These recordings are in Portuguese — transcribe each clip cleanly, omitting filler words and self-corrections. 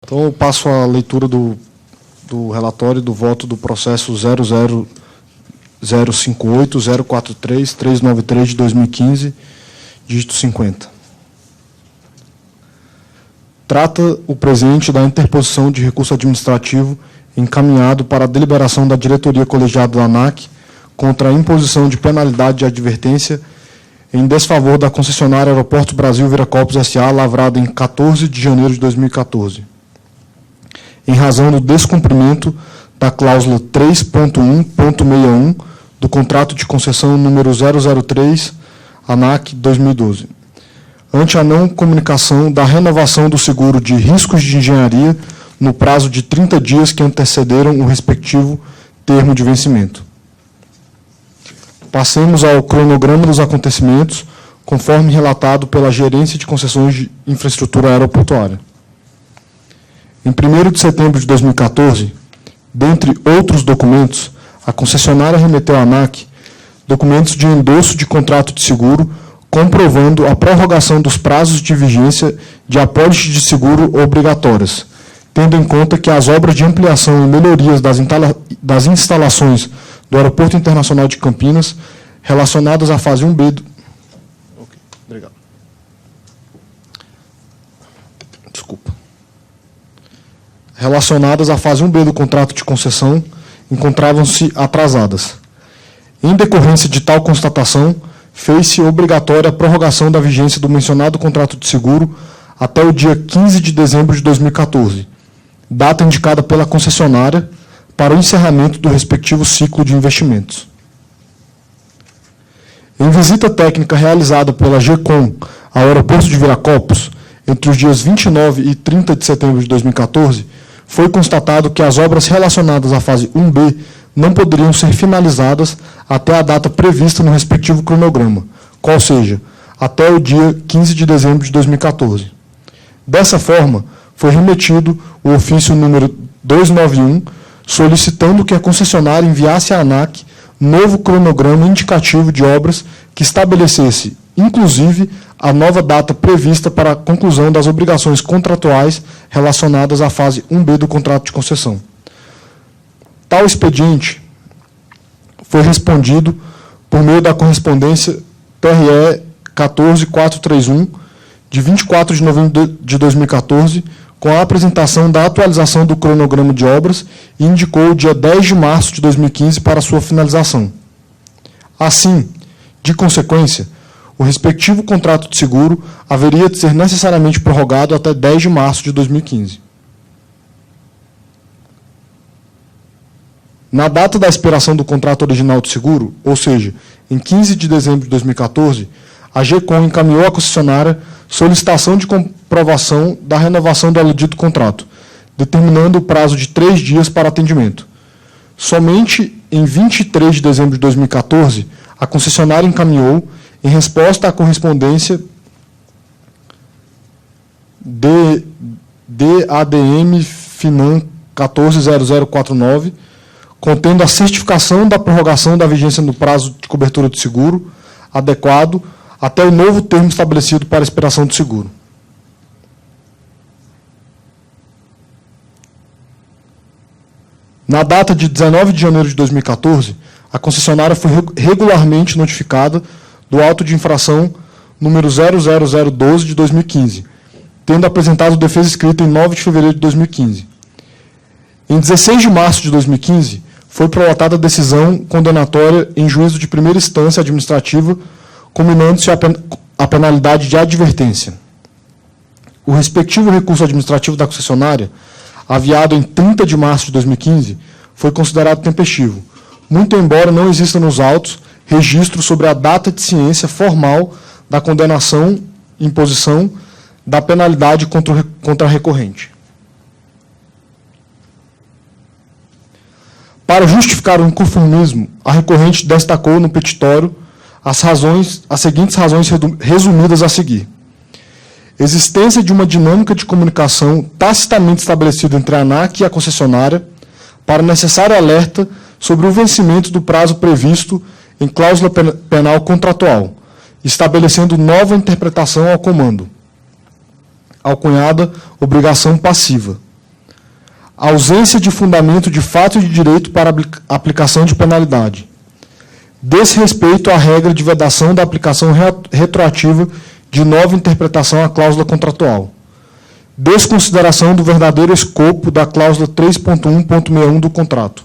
Então, eu passo a leitura do relatório do voto do processo 00058-043-393 de 2015, dígito 50. Trata o presente da interposição de recurso administrativo encaminhado para a deliberação da diretoria colegiada da ANAC contra a imposição de penalidade de advertência em desfavor da concessionária Aeroportos Brasil Viracopos S.A., lavrada em 14 de janeiro de 2014. Em razão do descumprimento da cláusula 3.1.61 do contrato de concessão número 003, ANAC 2012, ante a não comunicação da renovação do seguro de riscos de engenharia no prazo de 30 dias que antecederam o respectivo termo de vencimento. Passemos ao cronograma dos acontecimentos, conforme relatado pela Gerência de Concessões de Infraestrutura Aeroportuária. Em 1º de setembro de 2014, dentre outros documentos, a concessionária remeteu à ANAC documentos de endosso de contrato de seguro comprovando a prorrogação dos prazos de vigência de apólices de seguro obrigatórias, tendo em conta que as obras de ampliação e melhorias das instalações do Aeroporto Internacional de Campinas relacionadas à fase 1B do... Obrigado. Desculpa. Relacionadas à fase 1B do contrato de concessão encontravam-se atrasadas. Em decorrência de tal constatação, fez-se obrigatória a prorrogação da vigência do mencionado contrato de seguro até o dia 15 de dezembro de 2014, data indicada pela concessionária para o encerramento do respectivo ciclo de investimentos. Em visita técnica realizada pela GECOM ao aeroporto de Viracopos, entre os dias 29 e 30 de setembro de 2014, foi constatado que as obras relacionadas à fase 1B não poderiam ser finalizadas até a data prevista no respectivo cronograma, qual seja, até o dia 15 de dezembro de 2014. Dessa forma, foi remetido o ofício número 291, solicitando que a concessionária enviasse à ANAC novo cronograma indicativo de obras que estabelecesse, inclusive, a nova data prevista para a conclusão das obrigações contratuais relacionadas à fase 1B do contrato de concessão. Tal expediente foi respondido por meio da correspondência PRE 14431, de 24 de novembro de 2014, com a apresentação da atualização do cronograma de obras e indicou o dia 10 de março de 2015 para sua finalização. Assim, de consequência, o respectivo contrato de seguro haveria de ser necessariamente prorrogado até 10 de março de 2015. Na data da expiração do contrato original de seguro, ou seja, em 15 de dezembro de 2014, a GECOM encaminhou à concessionária solicitação de comprovação da renovação do aludido contrato, determinando o prazo de 3 dias para atendimento. Somente em 23 de dezembro de 2014, a concessionária encaminhou, em resposta à correspondência DADM Finan 140049, contendo a certificação da prorrogação da vigência no prazo de cobertura de seguro adequado até o novo termo estabelecido para a expiração do seguro. Na data de 19 de janeiro de 2014, a concessionária foi regularmente notificada do auto de infração número 00012 de 2015, tendo apresentado defesa escrita em 9 de fevereiro de 2015. Em 16 de março de 2015, foi prolatada a decisão condenatória em juízo de primeira instância administrativa, combinando-se a penalidade de advertência. O respectivo recurso administrativo da concessionária, aviado em 30 de março de 2015, foi considerado tempestivo, muito embora não exista nos autos registro sobre a data de ciência formal da condenação e imposição da penalidade contra a recorrente. Para justificar o inconformismo, a recorrente destacou no petitório as seguintes razões resumidas a seguir. Existência de uma dinâmica de comunicação tacitamente estabelecida entre a ANAC e a concessionária para necessário alerta sobre o vencimento do prazo previsto em cláusula penal contratual, estabelecendo nova interpretação ao comando, alcunhada obrigação passiva. ausência de fundamento de fato e de direito para aplicação de penalidade, desrespeito à regra de vedação da aplicação retroativa de nova interpretação à cláusula contratual, desconsideração do verdadeiro escopo da cláusula 3.1.61 do contrato,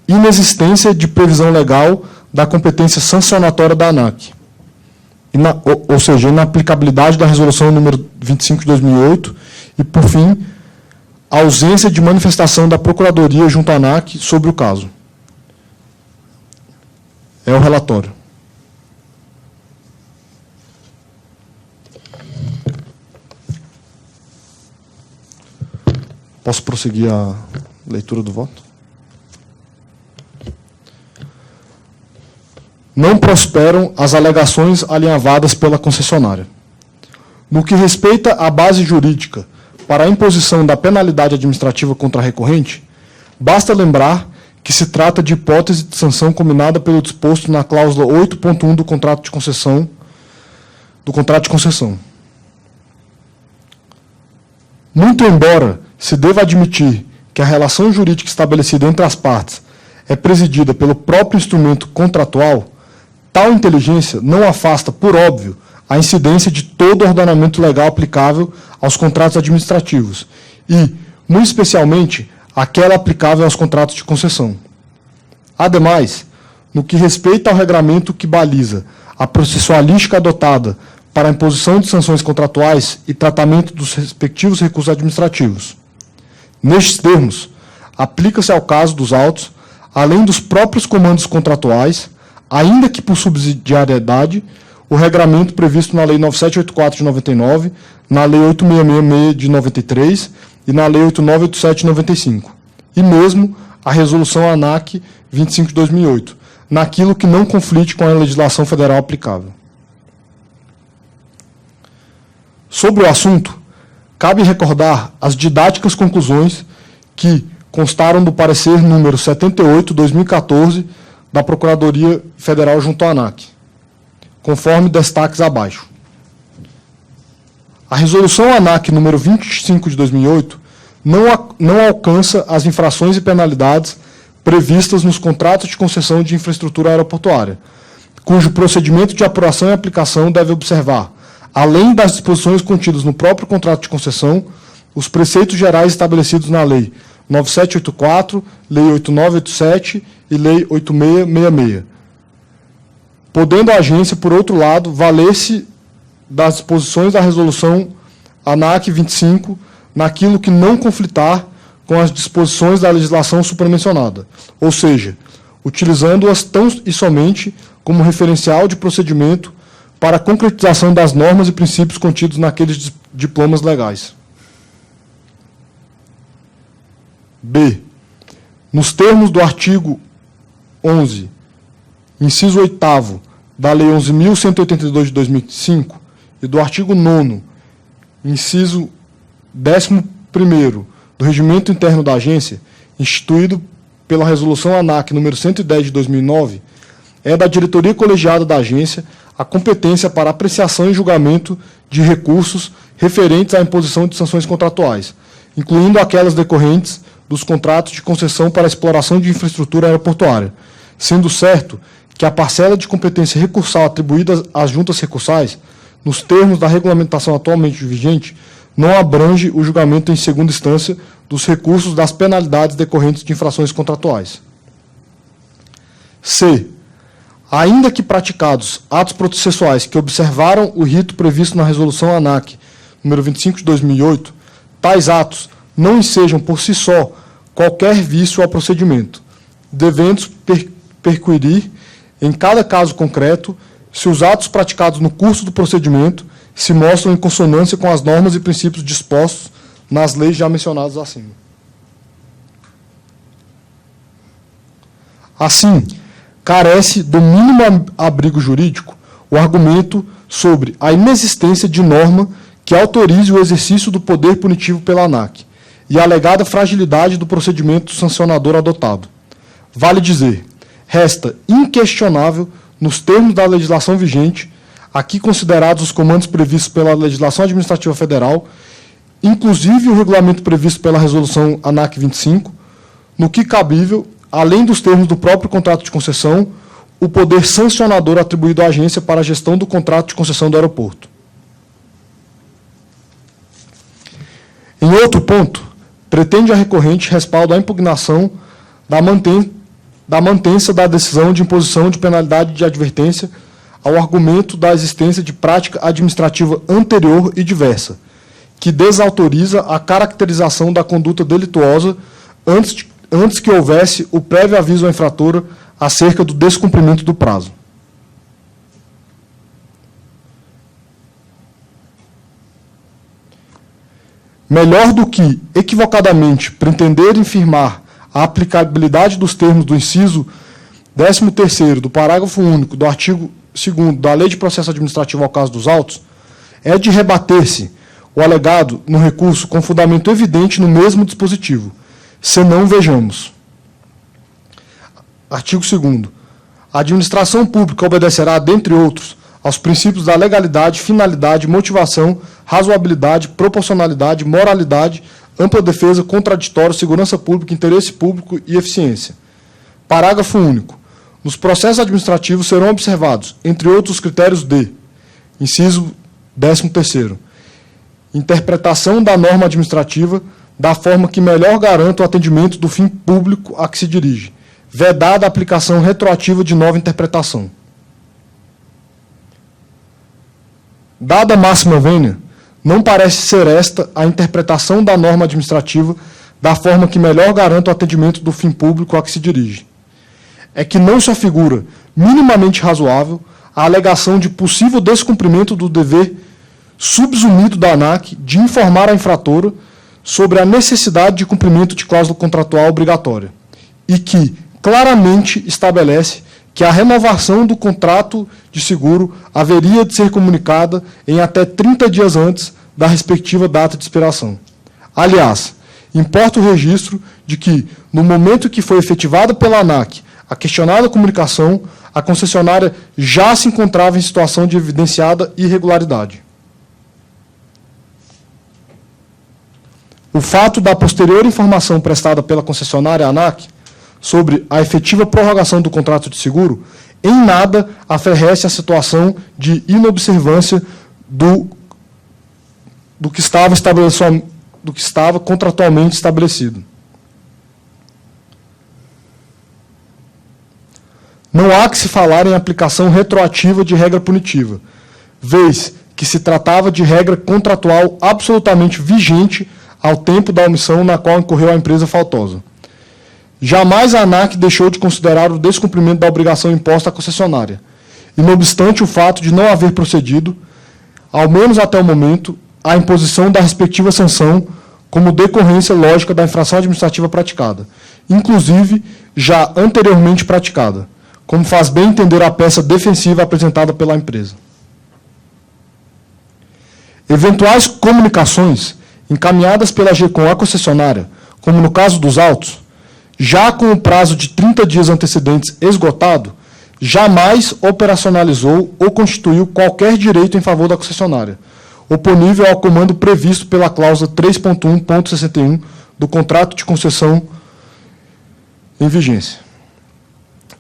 inexistência de previsão legal da competência sancionatória da ANAC, ou seja, inaplicabilidade da resolução número 25 de 2008 e, por fim, ausência de manifestação da Procuradoria junto à ANAC sobre o caso. É o relatório. Posso prosseguir a leitura do voto? Não prosperam as alegações alinhavadas pela concessionária. No que respeita à base jurídica para a imposição da penalidade administrativa contra a recorrente, basta lembrar que se trata de hipótese de sanção combinada pelo disposto na cláusula 8.1 do contrato de concessão. Muito embora se deva admitir que a relação jurídica estabelecida entre as partes é presidida pelo próprio instrumento contratual, tal inteligência não afasta, por óbvio, a incidência de todo o ordenamento legal aplicável aos contratos administrativos e, muito especialmente, aquela aplicável aos contratos de concessão. Ademais, no que respeita ao regramento que baliza a processualística adotada para a imposição de sanções contratuais e tratamento dos respectivos recursos administrativos. Nestes termos, aplica-se ao caso dos autos, além dos próprios comandos contratuais, ainda que por subsidiariedade, o regramento previsto na Lei 9784 de 99, na Lei 8666 de 93 e na Lei 8987 de 95, e mesmo a Resolução ANAC 25 de 2008, naquilo que não conflite com a legislação federal aplicável. Sobre o assunto, cabe recordar as didáticas conclusões que constaram do parecer número 78/2014 da Procuradoria Federal junto à ANAC, conforme destaques abaixo. A resolução ANAC número 25 de 2008 não alcança as infrações e penalidades previstas nos contratos de concessão de infraestrutura aeroportuária, cujo procedimento de apuração e aplicação deve observar, além das disposições contidas no próprio contrato de concessão, os preceitos gerais estabelecidos na Lei 9784, Lei 8987 e Lei 8666. Podendo a agência, por outro lado, valer-se das disposições da Resolução ANAC 25 naquilo que não conflitar com as disposições da legislação supramencionada, ou seja, utilizando-as tão e somente como referencial de procedimento para a concretização das normas e princípios contidos naqueles diplomas legais. B. Nos termos do artigo 11, inciso 8º da Lei 11.182 de 2005 e do artigo 9º, inciso 11º do Regimento Interno da Agência, instituído pela Resolução ANAC número 110 de 2009, é da diretoria colegiada da agência a competência para apreciação e julgamento de recursos referentes à imposição de sanções contratuais, incluindo aquelas decorrentes dos contratos de concessão para a exploração de infraestrutura aeroportuária, sendo certo que a parcela de competência recursal atribuída às juntas recursais, nos termos da regulamentação atualmente vigente, não abrange o julgamento em segunda instância dos recursos das penalidades decorrentes de infrações contratuais. C. Ainda que praticados atos processuais que observaram o rito previsto na Resolução ANAC número 25 de 2008, tais atos não ensejam por si só qualquer vício ao procedimento, devendo perquirir, em cada caso concreto, se os atos praticados no curso do procedimento se mostram em consonância com as normas e princípios dispostos nas leis já mencionadas acima. Assim, carece do mínimo abrigo jurídico o argumento sobre a inexistência de norma que autorize o exercício do poder punitivo pela ANAC e a alegada fragilidade do procedimento sancionador adotado. Vale dizer, resta inquestionável, nos termos da legislação vigente, aqui considerados os comandos previstos pela legislação administrativa federal, inclusive o regulamento previsto pela Resolução ANAC 25, no que cabível, além dos termos do próprio contrato de concessão, o poder sancionador atribuído à agência para a gestão do contrato de concessão do aeroporto. Em outro ponto, pretende a recorrente respaldo à impugnação da mantença da decisão de imposição de penalidade de advertência ao argumento da existência de prática administrativa anterior e diversa, que desautoriza a caracterização da conduta delituosa antes que houvesse o prévio aviso à infratora acerca do descumprimento do prazo. Melhor do que, equivocadamente, pretender infirmar a aplicabilidade dos termos do inciso 13º do parágrafo único do artigo 2º da Lei de Processo Administrativo ao caso dos autos, é de rebater-se o alegado no recurso com fundamento evidente no mesmo dispositivo, senão vejamos. Artigo 2º. A administração pública obedecerá, dentre outros, aos princípios da legalidade, finalidade, motivação, razoabilidade, proporcionalidade, moralidade, ampla defesa, contraditório, segurança pública, interesse público e eficiência. Parágrafo único. Nos processos administrativos serão observados, entre outros critérios de, inciso 13º, interpretação da norma administrativa da forma que melhor garanta o atendimento do fim público a que se dirige, vedada a aplicação retroativa de nova interpretação. Dada a máxima vênia, não parece ser esta a interpretação da norma administrativa da forma que melhor garanta o atendimento do fim público a que se dirige. É que não se afigura minimamente razoável a alegação de possível descumprimento do dever subsumido da ANAC de informar a infratora sobre a necessidade de cumprimento de cláusula contratual obrigatória e que claramente estabelece que a renovação do contrato de seguro haveria de ser comunicada em até 30 dias antes da respectiva data de expiração. Aliás, importa o registro de que, no momento que foi efetivada pela ANAC a questionada comunicação, a concessionária já se encontrava em situação de evidenciada irregularidade. O fato da posterior informação prestada pela concessionária ANAC sobre a efetiva prorrogação do contrato de seguro, em nada aferrece a situação de inobservância do que estava contratualmente estabelecido. Não há que se falar em aplicação retroativa de regra punitiva, vez que se tratava de regra contratual absolutamente vigente ao tempo da omissão na qual incorreu a empresa faltosa. Jamais a ANAC deixou de considerar o descumprimento da obrigação imposta à concessionária, e não obstante o fato de não haver procedido, ao menos até o momento, à imposição da respectiva sanção como decorrência lógica da infração administrativa praticada, inclusive já anteriormente praticada, como faz bem entender a peça defensiva apresentada pela empresa. Eventuais comunicações encaminhadas pela GECOM à concessionária, como no caso dos autos, já com o prazo de 30 dias antecedentes esgotado, jamais operacionalizou ou constituiu qualquer direito em favor da concessionária, oponível ao comando previsto pela cláusula 3.1.61 do contrato de concessão em vigência.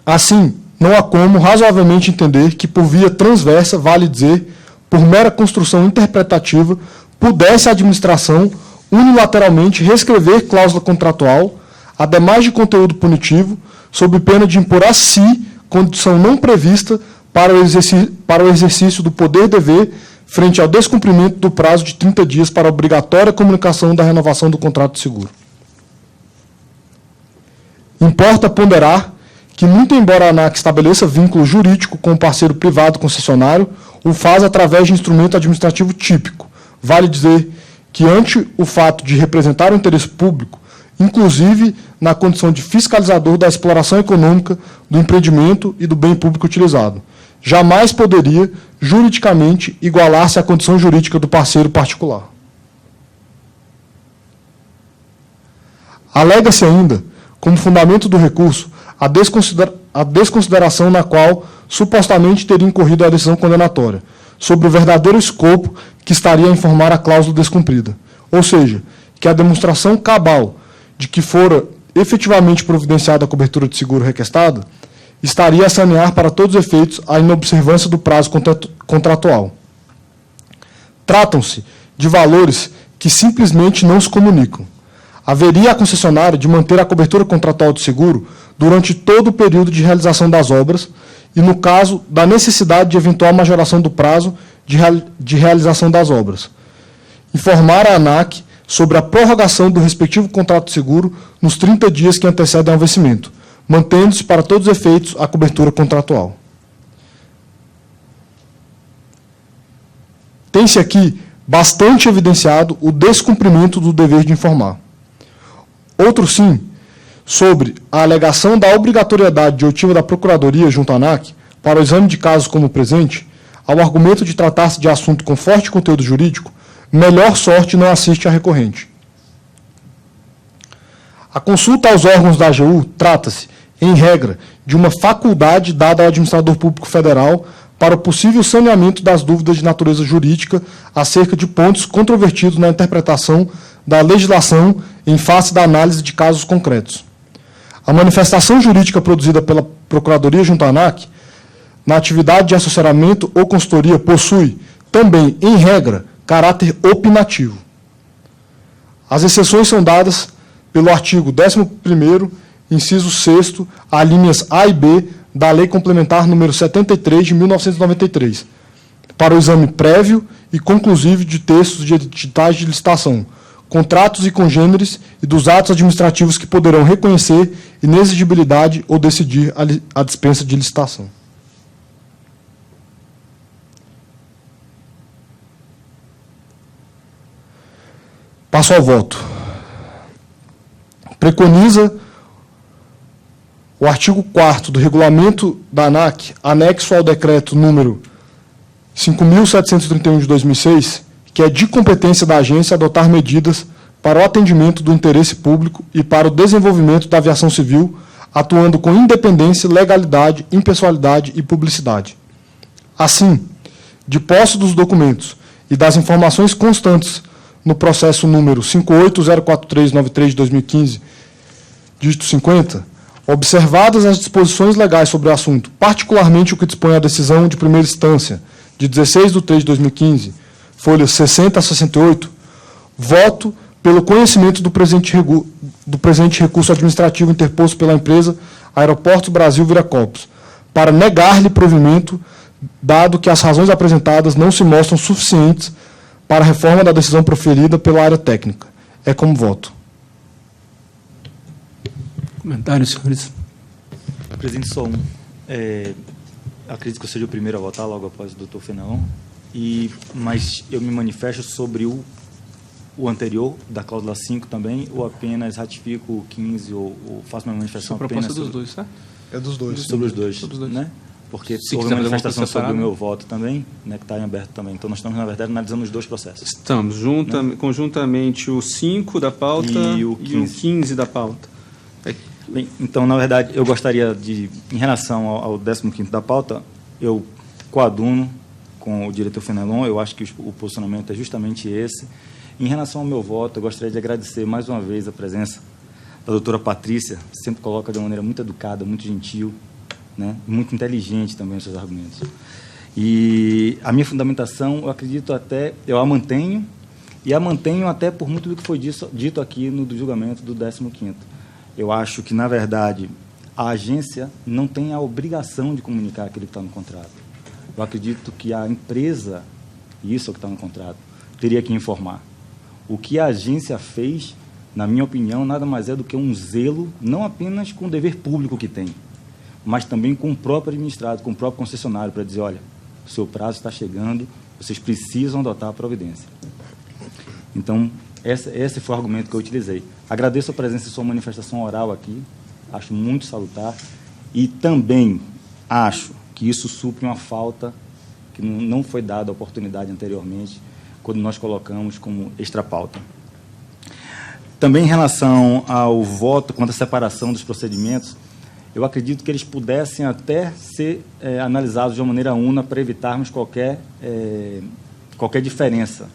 Assim, não há como razoavelmente entender que, por via transversa, vale dizer, por mera construção interpretativa, pudesse a administração unilateralmente reescrever cláusula contratual, ademais de conteúdo punitivo, sob pena de impor a si condição não prevista para o exercício do poder-dever frente ao descumprimento do prazo de 30 dias para a obrigatória comunicação da renovação do contrato de seguro. Importa ponderar que, muito embora a ANAC estabeleça vínculo jurídico com o parceiro privado concessionário, o faz através de instrumento administrativo típico. Vale dizer que, ante o fato de representar o interesse público, inclusive na condição de fiscalizador da exploração econômica do empreendimento e do bem público utilizado, jamais poderia, juridicamente, igualar-se à condição jurídica do parceiro particular. Alega-se ainda, como fundamento do recurso, a desconsideração na qual supostamente teria incorrido a decisão condenatória, sobre o verdadeiro escopo que estaria a informar a cláusula descumprida, ou seja, que a demonstração cabal de que fora efetivamente providenciada a cobertura de seguro requestada estaria a sanear para todos os efeitos a inobservância do prazo contratual. Tratam-se de valores que simplesmente não se comunicam. Haveria a concessionária de manter a cobertura contratual de seguro durante todo o período de realização das obras e, no caso da necessidade de eventual majoração do prazo de realização das obras, informar a ANAC sobre a prorrogação do respectivo contrato de seguro nos 30 dias que antecedem ao vencimento, mantendo-se para todos os efeitos a cobertura contratual. Tem-se aqui bastante evidenciado o descumprimento do dever de informar. Outro sim, sobre a alegação da obrigatoriedade de oitiva da Procuradoria junto à ANAC para o exame de casos como o presente, ao argumento de tratar-se de assunto com forte conteúdo jurídico, melhor sorte não assiste a recorrente. A consulta aos órgãos da AGU trata-se, em regra, de uma faculdade dada ao administrador público federal para o possível saneamento das dúvidas de natureza jurídica acerca de pontos controvertidos na interpretação da legislação em face da análise de casos concretos. A manifestação jurídica produzida pela Procuradoria junto à ANAC, na atividade de assessoramento ou consultoria, possui, também, em regra, caráter opinativo. As exceções são dadas pelo artigo 11º, inciso 6º, alíneas A e B da Lei Complementar número 73 de 1993, para o exame prévio e conclusivo de textos de editais de licitação, contratos e congêneres e dos atos administrativos que poderão reconhecer inexigibilidade ou decidir a dispensa de licitação. Passo ao voto. Preconiza o artigo 4º do regulamento da ANAC, anexo ao decreto número 5.731 de 2006, que é de competência da agência adotar medidas para o atendimento do interesse público e para o desenvolvimento da aviação civil, atuando com independência, legalidade, impessoalidade e publicidade. Assim, de posse dos documentos e das informações constantes no processo número 58.04393 de 2015, dígito 50, observadas as disposições legais sobre o assunto, particularmente o que dispõe a decisão de primeira instância, de 16/3 de 2015, folhas 60 a 68, voto pelo conhecimento do presente recurso administrativo interposto pela empresa Aeroportos Brasil Viracopos, para negar-lhe provimento, dado que as razões apresentadas não se mostram suficientes para a reforma da decisão proferida pela área técnica. É como voto. Comentários, senhores. Presidente, só um. Acredito que eu seja o primeiro a votar logo após o doutor Fenelon, mas eu me manifesto sobre o anterior, da cláusula 5 também, ou apenas ratifico o 15, ou faço uma manifestação apenas... proposta dos dois, tá? É dos dois. Sobre os dois, né? Porque Se houve quiser uma fazer uma manifestação sobre separada. o meu voto também, né, que está em aberto também. Então, nós estamos, na verdade, analisando os dois processos. Estamos, conjuntamente o 5 da pauta E o 15 da pauta. Bem, então, na verdade, eu gostaria de, em relação ao 15º da pauta, eu coaduno com o diretor Fenelon, eu acho que o posicionamento é justamente esse. Em relação ao meu voto, eu gostaria de agradecer mais uma vez a presença da doutora Patrícia, sempre coloca de uma maneira muito educada, muito gentil, né, muito inteligente também os seus argumentos. E a minha fundamentação, eu acredito até, eu a mantenho, e a mantenho até por muito do que foi dito aqui no julgamento do 15º. Eu acho que, na verdade, a agência não tem a obrigação de comunicar aquilo que está no contrato. Eu acredito que a empresa, e isso é o que está no contrato, teria que informar. O que a agência fez, na minha opinião, nada mais é do que um zelo, não apenas com o dever público que tem, mas também com o próprio administrado, com o próprio concessionário, para dizer, olha, o seu prazo está chegando, vocês precisam adotar a providência. Então, esse foi o argumento que eu utilizei. Agradeço a presença de sua manifestação oral aqui, acho muito salutar, e também acho que isso supre uma falta que não foi dada a oportunidade anteriormente, quando nós colocamos como extrapauta. Também em relação ao voto quanto à separação dos procedimentos, eu acredito que eles pudessem até ser analisados de uma maneira una para evitarmos qualquer diferença.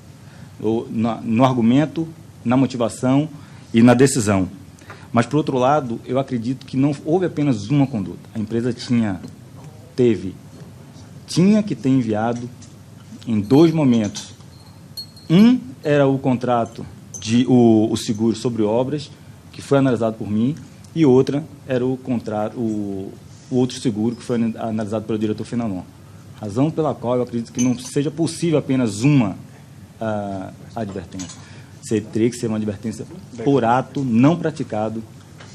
no argumento, na motivação e na decisão. Mas, por outro lado, eu acredito que não houve apenas uma conduta. A empresa tinha que ter enviado em 2 momentos. Um era o contrato o seguro sobre obras, que foi analisado por mim, e outra era o outro seguro, que foi analisado pelo diretor Fenelon. Razão pela qual eu acredito que não seja possível apenas uma advertência. Teria que ser uma advertência por ato não praticado,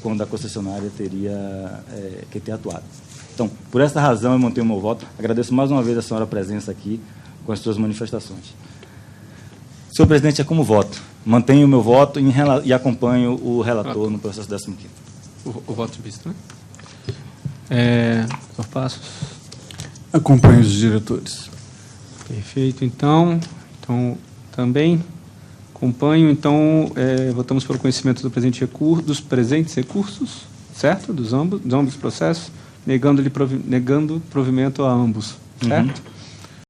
quando a concessionária teria que ter atuado. Então, por essa razão, eu mantenho o meu voto. Agradeço mais uma vez a senhora presença aqui com as suas manifestações. Senhor presidente, é como voto. Mantenho o meu voto e acompanho o relator no processo 15º. O voto de visto, né? Senhor Passos. Acompanho os diretores. Perfeito, então também acompanho. Então, votamos pelo conhecimento dos presentes recursos, certo? Dos ambos processos, negando provimento a ambos, certo?